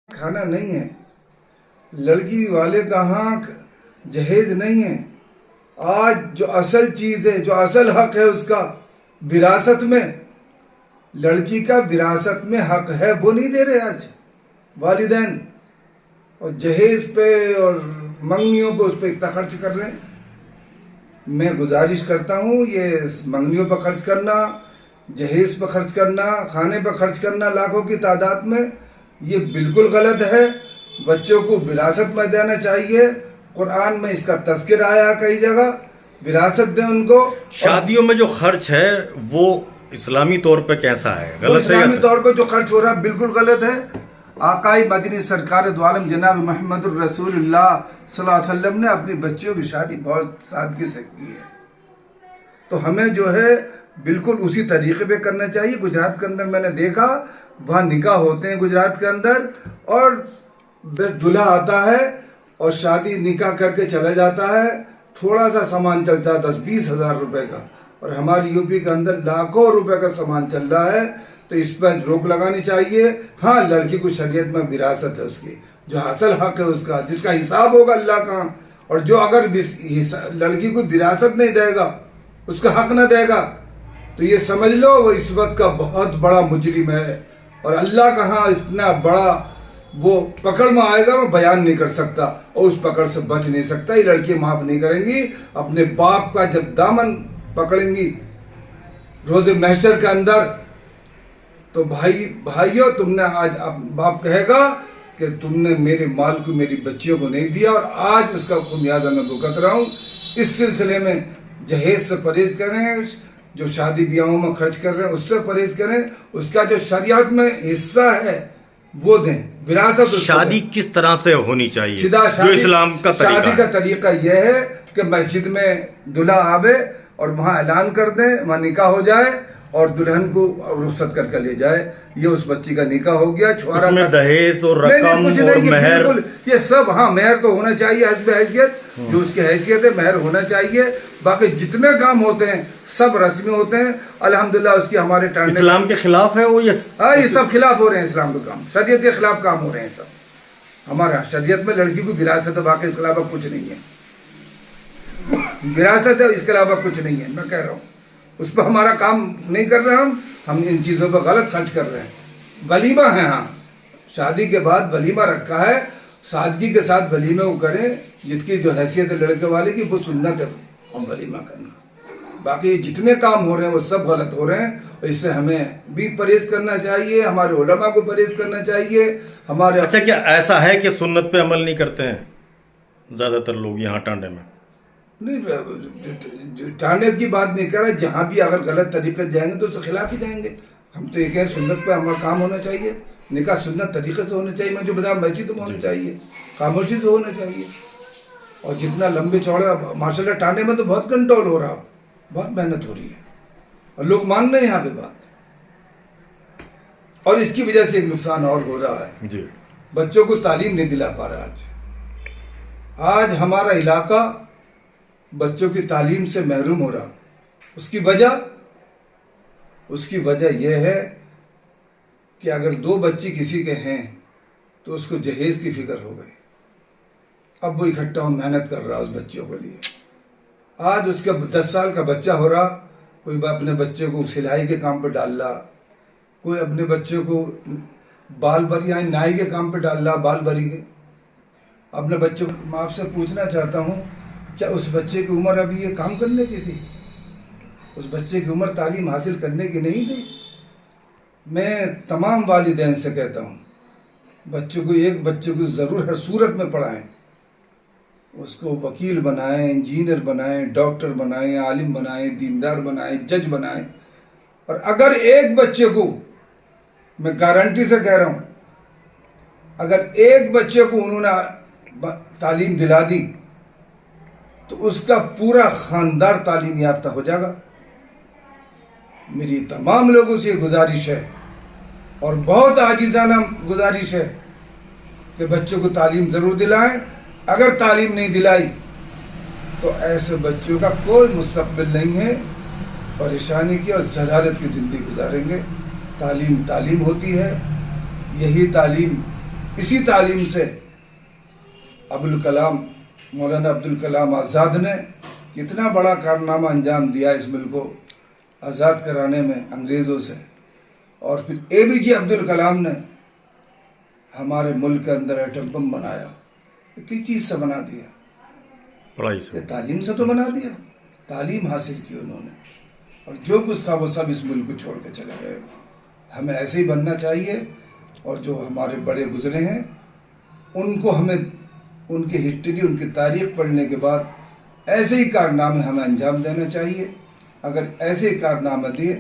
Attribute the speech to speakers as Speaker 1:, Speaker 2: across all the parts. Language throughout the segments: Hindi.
Speaker 1: खाना नहीं है, लड़की वाले का हक जहेज नहीं है। आज जो असल चीज है, जो असल हक है उसका विरासत में, लड़की का विरासत में हक है, वो नहीं दे रहे आज वालिदैन। और जहेज पे और मंगनियों पे उस पर इतना खर्च कर रहे हैं। मैं गुजारिश करता हूँ, ये मंगनियों पर खर्च करना, जहेज पर खर्च करना, खाने पर खर्च करना लाखों की तादाद में, ये बिल्कुल गलत है। बच्चों को विरासत में देना चाहिए। कुरान में इसका तज़किर आया कई जगह, विरासत दें उनको।
Speaker 2: शादियों में जो खर्च है वो इस्लामी तौर पे कैसा है? गलत है?
Speaker 1: इस्लामी तौर पे जो खर्च हो रहा है बिल्कुल गलत है। आकाई मदनी सरकार दो आलम जनाब मोहम्मद रसूलुल्लाह सल्लल्लाहु अलैहि वसल्लम ने अपनी बच्चियों की शादी बहुत सादगी से की है, तो हमें जो है बिल्कुल उसी तरीके पे करना चाहिए। गुजरात के अंदर मैंने देखा, वहाँ निकाह होते हैं गुजरात के अंदर, और बस दूल्हा आता है और शादी निकाह करके चला जाता है। थोड़ा सा सामान चलता है 10-20 हज़ार रुपए का, और हमारे यूपी के अंदर लाखों रुपए का सामान चल रहा है। तो इस पर रोक लगानी चाहिए। हाँ, लड़की को शरीयत में विरासत है उसकी, जो असल हक है उसका, जिसका हिसाब होगा अल्लाह का। और जो अगर लड़की को विरासत नहीं देगा, उसका हक न देगा, तो ये समझ लो वो इस वक्त का बहुत बड़ा मुजरिम है। और अल्लाह का हाँ इतना बड़ा वो पकड़ में आएगा, वो बयान नहीं कर सकता, और उस पकड़ से बच नहीं सकता। ये लड़की माफ नहीं करेंगी। अपने बाप का जब दामन पकड़ेंगी रोज़े महशर के अंदर, तो भाइयों तुमने आज बाप कहेगा कि तुमने मेरे माल को, मेरी बच्चियों को नहीं दिया, और आज उसका खुमियाजा मैं भुगत रहा हूँ। इस सिलसिले में जहेज से परहेज करें, जो शादी ब्याहों में खर्च कर रहे हैं उससे परहेज करें। उसका जो शरीयत में हिस्सा है वो दें, विरासत।
Speaker 2: शादी किस तरह से होनी चाहिए जो इस्लाम का तरीका
Speaker 1: शादी का तरीका यह है कि मस्जिद में दूल्हा आवे और वहाँ ऐलान कर दें, वहाँ निकाह हो जाए और दुल्हन को रुखसत करके ले जाए। ये उस बच्ची का निकाह हो गया। छुआरा
Speaker 2: में दहेज और रकम और मेहर,
Speaker 1: ये सब, हाँ मेहर तो होना चाहिए, हस्ब हैसियत जो उसकी हैसियत है मेहर होना चाहिए। बाकी जितने काम होते हैं सब रस्मी होते हैं अल्हम्दुलिल्लाह। उसकी हमारे
Speaker 2: इस्लाम के खिलाफ है वो,
Speaker 1: ये सब खिलाफ हो रहे हैं। इस्लाम के काम, शरीयत के खिलाफ काम हो रहे हैं सब। हमारा शरीयत में लड़की को विरासत है, बाकी इसके अलावा कुछ नहीं है। विरासत है, इसके अलावा कुछ नहीं है। मैं कह रहा हूँ उस पर हमारा काम नहीं कर रहे हम इन चीज़ों पर गलत खर्च कर रहे हैं। वलीमा है, हाँ शादी के बाद वलीमा रखा है, सादगी के साथ वलीमे वो करें। जिसकी जो हैसियत है लड़के वाले की वो सुन्नत है और वलीमा करना। बाकी जितने काम हो रहे हैं वो सब गलत हो रहे हैं, और इससे हमें भी परहेज करना चाहिए, हमारे उलमा को परहेज करना चाहिए। हमारे
Speaker 2: अच्छा, क्या ऐसा है कि सुन्नत पे अमल नहीं करते हैं ज़्यादातर लोग यहाँ टांडे में?
Speaker 1: नहीं, टांडे की बात नहीं कर रहे। जहाँ भी अगर गलत तरीके जाएंगे तो उसके खिलाफ ही जाएंगे। हम तो ये कहें सुन्नत पे हमारा काम होना चाहिए, निकाह सुन्नत तरीके से होना चाहिए। मैं जो बता मस्जिद में होना चाहिए, खामोशी से होना चाहिए। और जितना लंबे चौड़े माशाल्लाह टांडे में तो बहुत कंट्रोल हो रहा, बहुत मेहनत हो रही है, और लोग मान रहे हैं यहाँ पे बात। और इसकी वजह से एक नुकसान और हो रहा है जी, बच्चों को तालीम नहीं दिला पा रहा। आज हमारा इलाका बच्चों की तालीम से महरूम हो रहा। उसकी वजह यह है कि अगर 2 बच्चे किसी के हैं तो उसको जहेज की फिक्र हो गई। अब वो इकट्ठा मेहनत कर रहा उस बच्चों के लिए। आज उसका 10 साल का बच्चा हो रहा, कोई अपने बच्चे को सिलाई के काम पर डाल रहा, कोई अपने बच्चे को बाल बरी यानी नाई के काम पर डाल रहा, बाल बरी के। अपने बच्चों को मैं आपसे पूछना चाहता हूँ, क्या उस बच्चे की उम्र अभी ये काम करने की थी? उस बच्चे की उम्र तालीम हासिल करने की नहीं थी। मैं तमाम वालिदैन से कहता हूँ, एक बच्चे को ज़रूर हर सूरत में पढ़ाएं, उसको वकील बनाएं, इंजीनियर बनाएं, डॉक्टर बनाएं, आलिम बनाएं, दीनदार बनाएं, जज बनाएं। और अगर एक बच्चे को, मैं गारंटी से कह रहा हूँ, अगर एक बच्चे को उन्होंने तालीम दिला दी तो उसका पूरा खानदान तालीम याफ्ता हो जाएगा। मेरी तमाम लोगों से गुजारिश है, और बहुत आजिज़ाना गुजारिश है, कि बच्चों को तालीम ज़रूर दिलाएं। अगर तालीम नहीं दिलाई तो ऐसे बच्चों का कोई मुस्तक़बिल नहीं है, परेशानी की और ज़लालत की ज़िंदगी गुजारेंगे। तालीम होती है, यही तालीम इसी तालीम से अबुल कलाम, मौलाना अब्दुल कलाम आज़ाद ने कितना बड़ा कारनामा अंजाम दिया इस मुल्क को आज़ाद कराने में अंग्रेज़ों से। और फिर APJ अब्दुल कलाम ने हमारे मुल्क के अंदर एटम बम बनाया। किस चीज़ से बना दिया?
Speaker 2: पढ़ाई से।
Speaker 1: तालीम से तो बना दिया, तालीम हासिल की उन्होंने, और जो कुछ था वो सब इस मुल्क को छोड़ के चले गए। हमें ऐसे ही बनना चाहिए, और जो हमारे बड़े गुजरे हैं उनको हमें उनकी हिस्ट्री, उनकी तारीख पढ़ने के बाद ऐसे ही कारनामे हमें अंजाम देना चाहिए। अगर ऐसे ही कारनामे दिए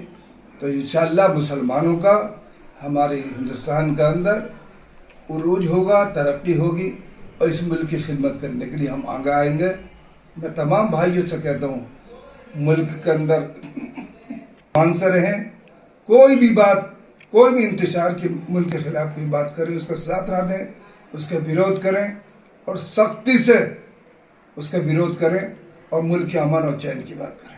Speaker 1: तो इंशाअल्लाह मुसलमानों का हमारे हिंदुस्तान के अंदर उरूज होगा, तरक्की होगी, और इस मुल्क की खिदमत करने के लिए हम आगे आएंगे। मैं तमाम भाइयों से कहता हूँ, मुल्क के अंदर मान से रहें, कोई भी बात, कोई भी इंतशार की मुल्क के खिलाफ कोई बात करें उसका साथ ना दें, उसका विरोध करें और सख्ती से उसका विरोध करें, और मुल्क के अमन और चैन की बात करें।